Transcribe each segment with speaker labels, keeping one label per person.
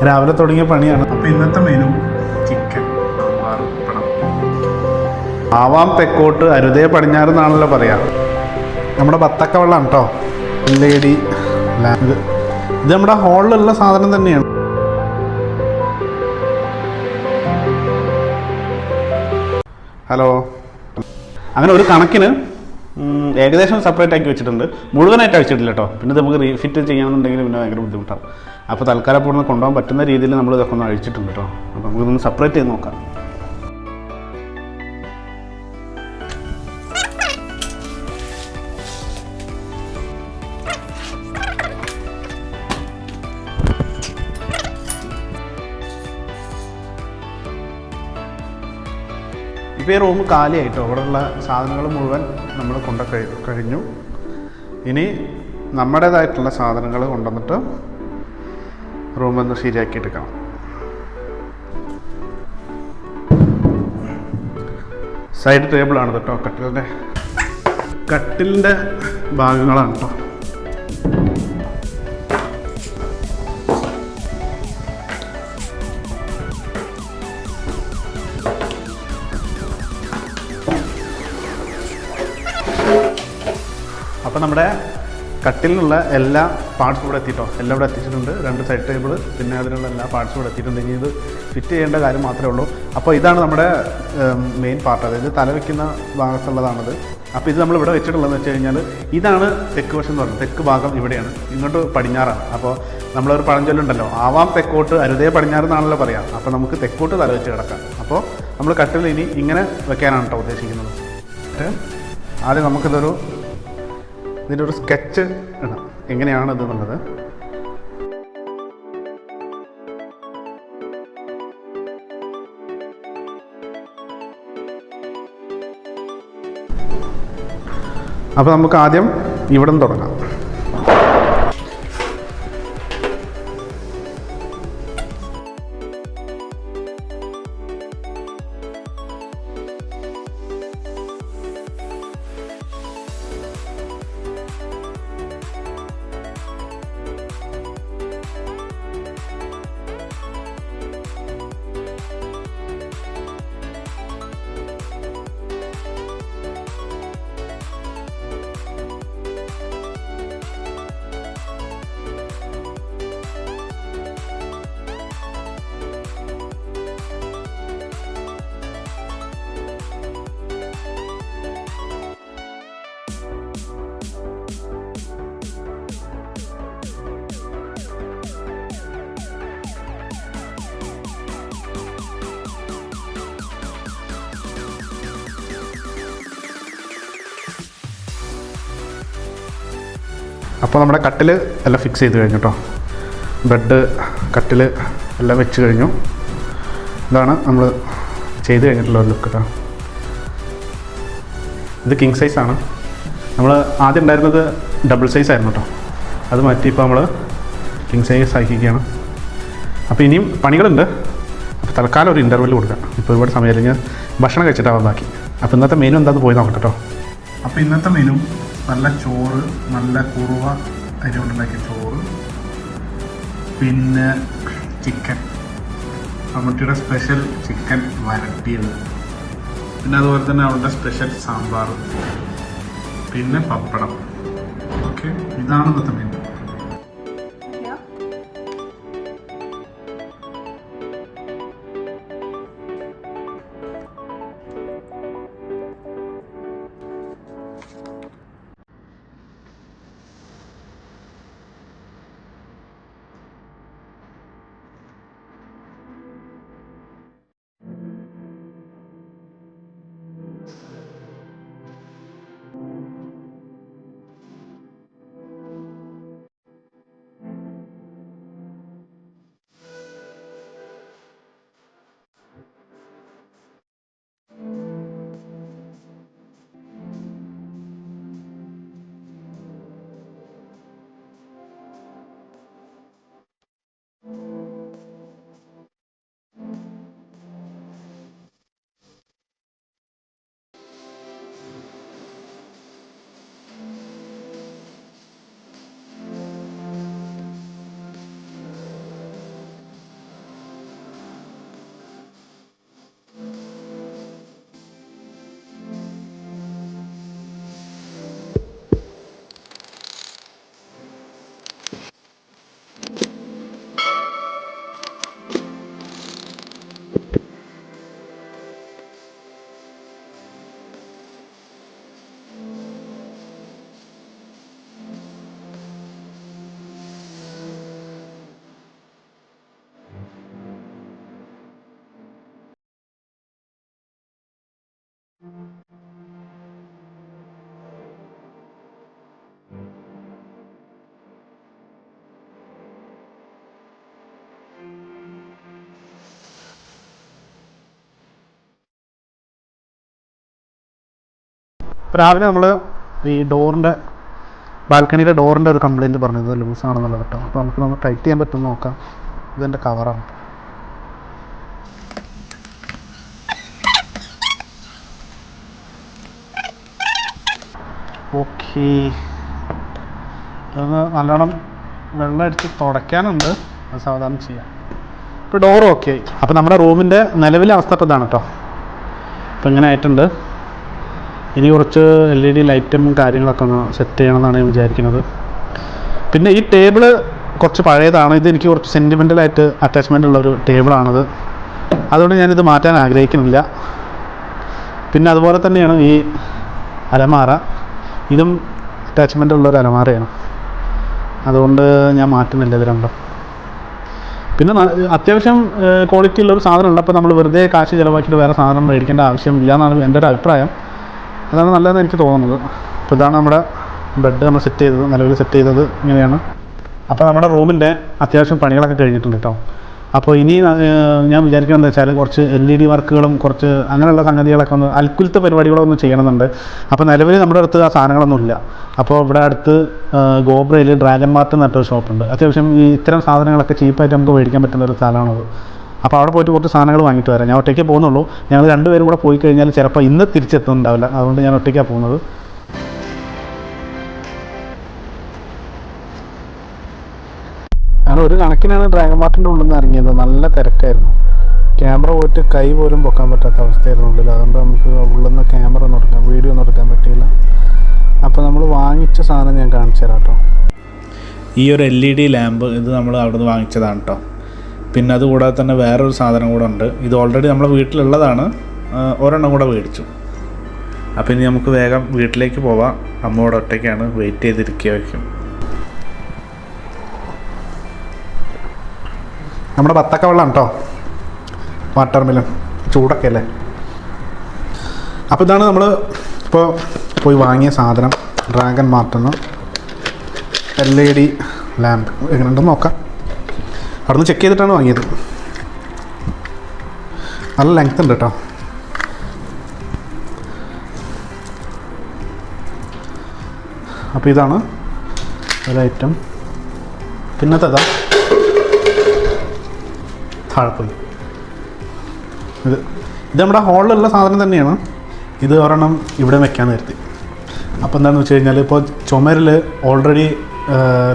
Speaker 1: രാവിലെ തുടങ്ങിയ പണിയാണ്. അപ്പോൾ ഇന്നത്തെ മെനു ചിക്കൻ പപ്പടം. ആവാം തെക്കോട്ട് അരുതേ പടിഞ്ഞാറ് എന്നാണല്ലോ പറയാ. നമ്മുടെ ബത്തക്ക വെള്ളമാണ് കേട്ടോ. ലേഡി ലാങ്ക്. ഇത് നമ്മുടെ ഹോളിലുള്ള സാധനം തന്നെയാണ്. ഹലോ. അങ്ങനെ ഒരു കണക്കിന് ഏകദേശം സെപ്പറേറ്റ് ആക്കി വെച്ചിട്ടുണ്ട്. മുഴുവനായിട്ട് അഴിച്ചിട്ടില്ല കേട്ടോ. പിന്നെ ഇത് നമുക്ക് റീഫിറ്റ് ചെയ്യണമെന്നുണ്ടെങ്കിൽ പിന്നെ ഭയങ്കര ബുദ്ധിമുട്ടാണ്. അപ്പോൾ തൽക്കാലം ഇപ്പോൾ ഒന്ന് കൊണ്ടുപോകാൻ പറ്റുന്ന രീതിയിൽ നമ്മൾ ഇതൊക്കെ ഒന്ന് അഴിച്ചിട്ടുണ്ട് കേട്ടോ. അപ്പോൾ നമുക്കിതൊന്ന് സെപ്പറേറ്റ് ചെയ്ത് നോക്കാം. ഇപ്പോൾ ഈ റൂം കാലിയായിട്ടോ. അവിടെയുള്ള സാധനങ്ങൾ മുഴുവൻ നമ്മൾ കഴിഞ്ഞു. ഇനി നമ്മുടേതായിട്ടുള്ള സാധനങ്ങൾ കൊണ്ടുവന്നിട്ട് റൂമൊന്ന് ശരിയാക്കി എടുക്കണം. സൈഡ് ടേബിളാണ് കേട്ടോ. കട്ടിലിൻ്റെ ഭാഗങ്ങളാണ് കേട്ടോ. അപ്പോൾ നമ്മുടെ കട്ടിലിനുള്ള എല്ലാ പാർട്സും ഇവിടെ എത്തിയിട്ടോ. എല്ലാം ഇവിടെ എത്തിച്ചിട്ടുണ്ട്. 2 സൈഡ് ടേബിൾ, പിന്നെ അതിനുള്ള എല്ലാ പാർട്സും ഇവിടെ എത്തിയിട്ടുണ്ട്. ഇനി ഇത് ഫിറ്റ് ചെയ്യേണ്ട കാര്യം മാത്രമേ ഉള്ളൂ. അപ്പോൾ ഇതാണ് നമ്മുടെ മെയിൻ പാർട്ട്, അതായത് തല വയ്ക്കുന്ന ഭാഗത്തുള്ളതാണത്. അപ്പോൾ ഇത് നമ്മൾ ഇവിടെ വെച്ചിട്ടുള്ളതെന്ന് വെച്ച് കഴിഞ്ഞാൽ ഇതാണ് തെക്ക് വശം എന്ന് പറയുന്നത്. തെക്ക് ഭാഗം ഇവിടെയാണ്, ഇങ്ങോട്ട് പടിഞ്ഞാറാണ്. അപ്പോൾ നമ്മളൊരു പഴഞ്ചൊല്ലുണ്ടല്ലോ, ആവാം തെക്കോട്ട് അരുതേ പടിഞ്ഞാറ് എന്നാണല്ലോ പറയാം. അപ്പോൾ നമുക്ക് തെക്കോട്ട് തല വെച്ച് കിടക്കാം. അപ്പോൾ നമ്മൾ കട്ടിൽ ഇനി ഇങ്ങനെ വെക്കാനാണ് കേട്ടോ ഉദ്ദേശിക്കുന്നത്. ആദ്യം ഇതിൻ്റെ ഒരു സ്കെച്ച് ഇടാം, എങ്ങനെയാണ് ഇതെന്നുള്ളത്. അപ്പോൾ നമുക്ക് ആദ്യം ഇവിടെ നിന്ന് തുടങ്ങാം. അപ്പോൾ നമ്മുടെ കട്ടിൽ എല്ലാം ഫിക്സ് ചെയ്ത് കഴിഞ്ഞു കേട്ടോ. ബെഡ്, കട്ടിൽ എല്ലാം വെച്ച് കഴിഞ്ഞു. ഇതാണ് നമ്മൾ ചെയ്ത് കഴിഞ്ഞിട്ടുള്ള ഒരു ലുക്ക് കേട്ടോ. ഇത് കിങ് സൈസാണ്. നമ്മൾ ആദ്യം ഉണ്ടായിരുന്നത് ഡബിൾ സൈസ് ആയിരുന്നു കേട്ടോ. അത് മാറ്റി ഇപ്പോൾ നമ്മൾ കിങ് സൈസ് ആക്കിയിരിക്കുകയാണ്. അപ്പോൾ ഇനിയും പണികളുണ്ട്. അപ്പോൾ തൽക്കാലം ഒരു ഇൻ്റർവെൽ കൊടുക്കാം. ഇപ്പോൾ ഒരുപാട് സമയം കഴിഞ്ഞ് ഭക്ഷണം കഴിച്ചിട്ടാവാൻ ബാക്കി. അപ്പോൾ ഇന്നത്തെ മെനു എന്താണെന്ന് പോയി നോക്കട്ടെ കേട്ടോ. അപ്പോൾ ഇന്നത്തെ മെനു നല്ല ചോറ്, നല്ല കുറുവ അരി കൊണ്ടുണ്ടാക്കിയ ചോറ്, പിന്നെ ചിക്കൻ, മമ്മൂട്ടിയുടെ സ്പെഷ്യൽ ചിക്കൻ വരട്ടിയത്, പിന്നെ അതുപോലെ തന്നെ അവളുടെ സ്പെഷ്യൽ സാമ്പാർ, പിന്നെ പപ്പടം. ഓക്കെ, ഇതാണ് ഇന്നത്തെ മെനു. രാവിലെ നമ്മൾ ഈ ബാൽക്കണിയുടെ ഡോറിൻ്റെ ഒരു കംപ്ലയിൻറ്റ് പറഞ്ഞത് ലൂസാണെന്നുള്ളത് കേട്ടോ. അപ്പോൾ നമുക്ക് ടൈറ്റ് ചെയ്യാൻ പറ്റുമെന്ന് നോക്കാം. ഇതെൻ്റെ കവറാണ്. ഓക്കേ, അതൊന്ന് നല്ലോണം വെള്ളം അടിച്ച് തുടയ്ക്കാനുണ്ട്, അത് സാവധാനം ചെയ്യാം. ഇപ്പോൾ ഡോർ ഓക്കെ ആയി. അപ്പോൾ നമ്മുടെ റൂമിൻ്റെ നിലവിലെ അവസ്ഥ ഇപ്പോൾ ഇതാണ് കേട്ടോ. ഇപ്പോൾ ഇങ്ങനെ ആയിട്ടുണ്ട്. ഇനി കുറച്ച് LED ലൈറ്റും കാര്യങ്ങളൊക്കെ ഒന്ന് സെറ്റ് ചെയ്യണമെന്നാണ് ഞാൻ വിചാരിക്കുന്നത്. പിന്നെ ഈ ടേബിള് കുറച്ച് പഴയതാണ്. ഇത് എനിക്ക് കുറച്ച് സെൻറ്റിമെൻ്റലായിട്ട് അറ്റാച്ച്മെൻ്റ് ഉള്ളൊരു ടേബിളാണത്. അതുകൊണ്ട് ഞാനിത് മാറ്റാൻ ആഗ്രഹിക്കുന്നില്ല. പിന്നെ അതുപോലെ തന്നെയാണ് ഈ അലമാര. ഇതും അറ്റാച്ച്മെൻ്റ് ഉള്ളൊരു അലമാരയാണ്. അതുകൊണ്ട് ഞാൻ മാറ്റുന്നില്ല ഇത് രണ്ടും. പിന്നെ അത്യാവശ്യം ക്വാളിറ്റി ഉള്ളൊരു സാധനം ഉണ്ട്. അപ്പോൾ നമ്മൾ വെറുതെ കാശ് ചിലവാക്കിയിട്ട് വേറെ സാധനം മേടിക്കേണ്ട ആവശ്യമില്ല എന്നാണ് എൻ്റെ ഒരു അഭിപ്രായം. അതാണ് നല്ലതെന്ന് എനിക്ക് തോന്നുന്നത്. അപ്പോൾ ഇതാണ് നമ്മുടെ ബെഡ് നമ്മൾ സെറ്റ് ചെയ്തത്. നിലവിൽ സെറ്റ് ചെയ്തത് ഇങ്ങനെയാണ്. അപ്പോൾ നമ്മുടെ റൂമിൻ്റെ അത്യാവശ്യം പണികളൊക്കെ കഴിഞ്ഞിട്ടുണ്ട് കേട്ടോ. അപ്പോൾ ഇനി ഞാൻ വിചാരിക്കുന്നത് എന്താ വെച്ചാൽ കുറച്ച് LED വർക്കുകളും കുറച്ച് അങ്ങനെയുള്ള സംഗതികളൊക്കെ ഒന്ന് അൽക്കുലത്തെ പരിപാടികളൊന്നും ചെയ്യണമെന്നുണ്ട്. അപ്പോൾ നിലവിൽ നമ്മുടെ അടുത്ത് ആ സാധനങ്ങളൊന്നും ഇല്ല. അപ്പോൾ ഇവിടെ അടുത്ത് ഗോബ്രയിൽ ഡ്രാഗൺ മാർട്ട് എന്ന് പറഞ്ഞൊരു ഷോപ്പുണ്ട്. അത്യാവശ്യം ഈ ഇത്തരം സാധനങ്ങളൊക്കെ ചീപ്പായിട്ട് നമുക്ക് മേടിക്കാൻ പറ്റുന്ന ഒരു സ്ഥലമാണത്. അപ്പോൾ അവിടെ പോയിട്ട് കുറച്ച് സാധനങ്ങൾ വാങ്ങിയിട്ട് വരാം. ഞാൻ ഒറ്റയ്ക്ക് പോകുന്നുള്ളൂ. ഞങ്ങൾ രണ്ടുപേരും കൂടെ പോയി കഴിഞ്ഞാൽ ചിലപ്പോൾ ഇന്ന് തിരിച്ചെത്തുന്നുണ്ടാവില്ല. അതുകൊണ്ട് ഞാൻ ഒറ്റയ്ക്കാണ് പോകുന്നത്. ഒരു കണക്കിനാണ് ഡ്രാഗൺ മാർട്ടിൻ്റെ ഉള്ളിൽ നിന്ന് ഇറങ്ങിയത്. നല്ല തിരക്കായിരുന്നു. ക്യാമറ പോയിട്ട് കൈ പോലും പൊക്കാൻ പറ്റാത്ത അവസ്ഥയായിരുന്നു ഉള്ളിൽ. അതുകൊണ്ട് നമുക്ക് ഉള്ളിൽ നിന്ന് ക്യാമറ ഒന്നും എടുക്കാൻ, വീഡിയോ ഒന്നും എടുക്കാൻ പറ്റിയില്ല. അപ്പോൾ നമ്മൾ വാങ്ങിച്ച സാധനം ഞാൻ കാണിച്ചു തരാം കേട്ടോ.
Speaker 2: ഈ ഒരു LED ലാമ്പ് ഇത് നമ്മൾ അവിടെ നിന്ന് വാങ്ങിച്ചതാണ് കേട്ടോ. പിന്നെ അതുകൂടാതെ തന്നെ വേറൊരു സാധനം കൂടെ ഉണ്ട്. ഇത് ഓൾറെഡി നമ്മളെ വീട്ടിലുള്ളതാണ്. ഒരെണ്ണം കൂടെ മേടിച്ചു. അപ്പോൾ ഇനി നമുക്ക് വേഗം വീട്ടിലേക്ക് പോവാം. അമ്മയോട് ഒറ്റയ്ക്കാണ്, വെയിറ്റ് ചെയ്തിരിക്കുകയായിരിക്കും.
Speaker 1: നമ്മുടെ ബത്തക്ക വെള്ളം കേട്ടോ, വാട്ടർ മെലൺ. ചൂടൊക്കെ അല്ലേ. അപ്പോൾ ഇതാണ് നമ്മൾ ഇപ്പോൾ പോയി വാങ്ങിയ സാധനം. ഡ്രാഗൺ മാർട്ടിന്ന് LED ലാമ്പ് എങ്ങനെയുണ്ടെന്ന് നോക്കാം. അവിടെ നിന്ന് ചെക്ക് ചെയ്തിട്ടാണ് വാങ്ങിയത്. നല്ല ലെങ്ത് ഉണ്ട് കേട്ടോ. അപ്പോൾ ഇതാണ് ഒരു ഐറ്റം. പിന്നത്തേതാ താഴെപ്പോയി. ഇത് നമ്മുടെ ഹോളിലുള്ള സാധനം തന്നെയാണ്. ഇത് ഒരെണ്ണം ഇവിടെ വെക്കാൻ നിർത്തി. അപ്പോൾ എന്താണെന്ന് വെച്ച് കഴിഞ്ഞാൽ ഇപ്പോൾ ചുമരിൽ ഓൾറെഡി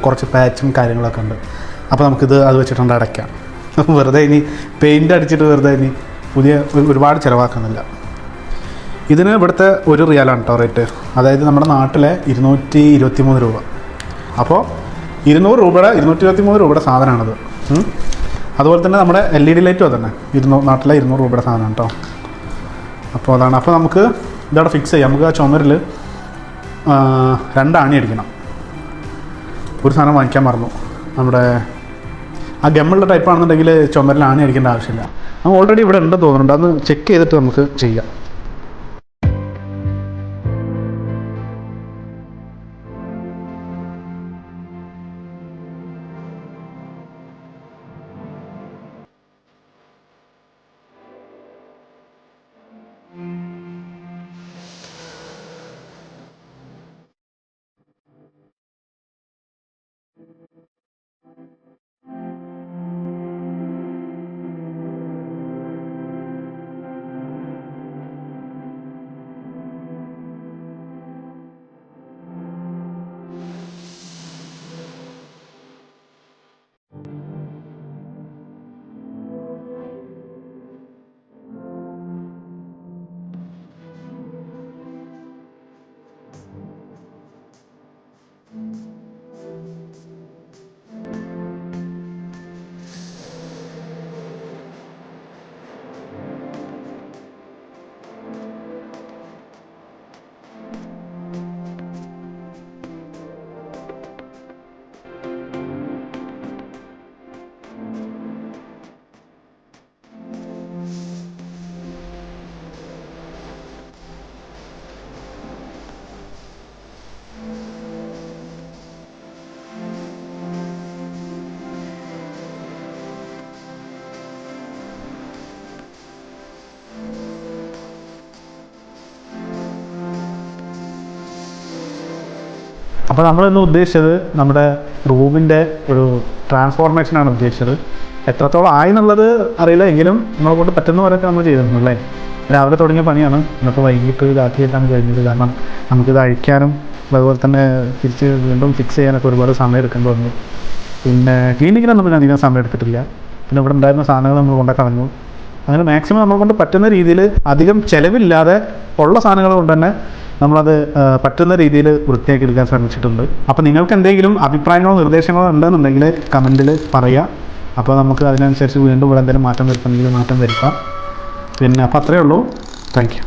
Speaker 1: കുറച്ച് പാച്ചും കാര്യങ്ങളൊക്കെ ഉണ്ട്. അപ്പോൾ അത് വെച്ചിട്ടുണ്ട് അടയ്ക്കാം. വെറുതെ ഇനി പെയിൻ്റ് അടിച്ചിട്ട് വെറുതെ ഇനി ഒരുപാട് ചിലവാക്കുന്നില്ല. ഇതിന് ഇവിടുത്തെ 1 റിയാലാണ് കേട്ടോ റേറ്റ്. അതായത് നമ്മുടെ നാട്ടിലെ 223 രൂപ. അപ്പോൾ 223 രൂപയുടെ സാധനമാണത്. അതുപോലെ തന്നെ നമ്മുടെ LED ലൈറ്റും അതന്നെ നാട്ടിലെ 200 രൂപയുടെ സാധനം കേട്ടോ. അപ്പോൾ അതാണ്. അപ്പോൾ നമുക്ക് ഇതവിടെ ഫിക്സ് ചെയ്യാം. നമുക്ക് ആ ചുമരിൽ 2 ആണി അടിക്കണം. ഒരു സാധനം വാങ്ങിക്കാൻ മറന്നു. നമ്മുടെ ആ ഗമ്മുള്ള ടൈപ്പാണെന്നുണ്ടെങ്കിൽ ചുമരിൽ ആണി അടിക്കേണ്ട ആവശ്യമില്ല. നമ്മൾ ഓൾറെഡി ഇവിടെ ഉണ്ടെന്ന് തോന്നുന്നുണ്ട്. അത് ചെക്ക് ചെയ്തിട്ട് നമുക്ക് ചെയ്യാം. അപ്പോൾ നമ്മളിന്ന് ഉദ്ദേശിച്ചത് നമ്മുടെ റൂമിൻ്റെ ഒരു ട്രാൻസ്ഫോർമേഷനാണ് ഉദ്ദേശിച്ചത്. എത്രത്തോളം ആയി എന്നുള്ളത് അറിയില്ല, എങ്കിലും നമ്മളെ കൊണ്ട് പറ്റുന്ന പോലെയൊക്കെ നമ്മൾ ചെയ്തിരുന്നു അല്ലേ. രാവിലെ തുടങ്ങിയ പണിയാണ്, ഇന്നപ്പോൾ വൈകിട്ട് ഇതാക്കിയിട്ടാണ് കഴിഞ്ഞത്. കാരണം നമുക്കിത് അഴിക്കാനും അതുപോലെ തന്നെ തിരിച്ച് വീണ്ടും ഫിക്സ് ചെയ്യാനൊക്കെ ഒരുപാട് സമയം എടുക്കേണ്ടി വന്നു. പിന്നെ ക്ലീനിങ്ങിനൊന്നും പിന്നെ അധികം സമയം എടുത്തിട്ടില്ല. പിന്നെ ഇവിടെ ഉണ്ടായിരുന്ന സാധനങ്ങൾ നമ്മൾ കൊണ്ടു കളഞ്ഞു. അങ്ങനെ മാക്സിമം നമ്മളെ കൊണ്ട് പറ്റുന്ന രീതിയിൽ അധികം ചിലവില്ലാതെ ഉള്ള സാധനങ്ങൾ കൊണ്ട് തന്നെ നമ്മളത് പറ്റുന്ന രീതിയിൽ വൃത്തിയാക്കി എടുക്കാൻ ശ്രമിച്ചിട്ടുണ്ട്. അപ്പോൾ നിങ്ങൾക്ക് എന്തെങ്കിലും അഭിപ്രായങ്ങളോ നിർദ്ദേശങ്ങളോ ഉണ്ടെന്നുണ്ടെങ്കിൽ കമൻറ്റിൽ പറയുക. അപ്പോൾ നമുക്ക് അതിനനുസരിച്ച് വീണ്ടും ഇവിടെ എന്തെങ്കിലും മാറ്റം വരുത്തണമെങ്കിൽ മാറ്റം വരുത്താം. പിന്നെ അപ്പോൾ അത്രയേ ഉള്ളൂ. Thank you.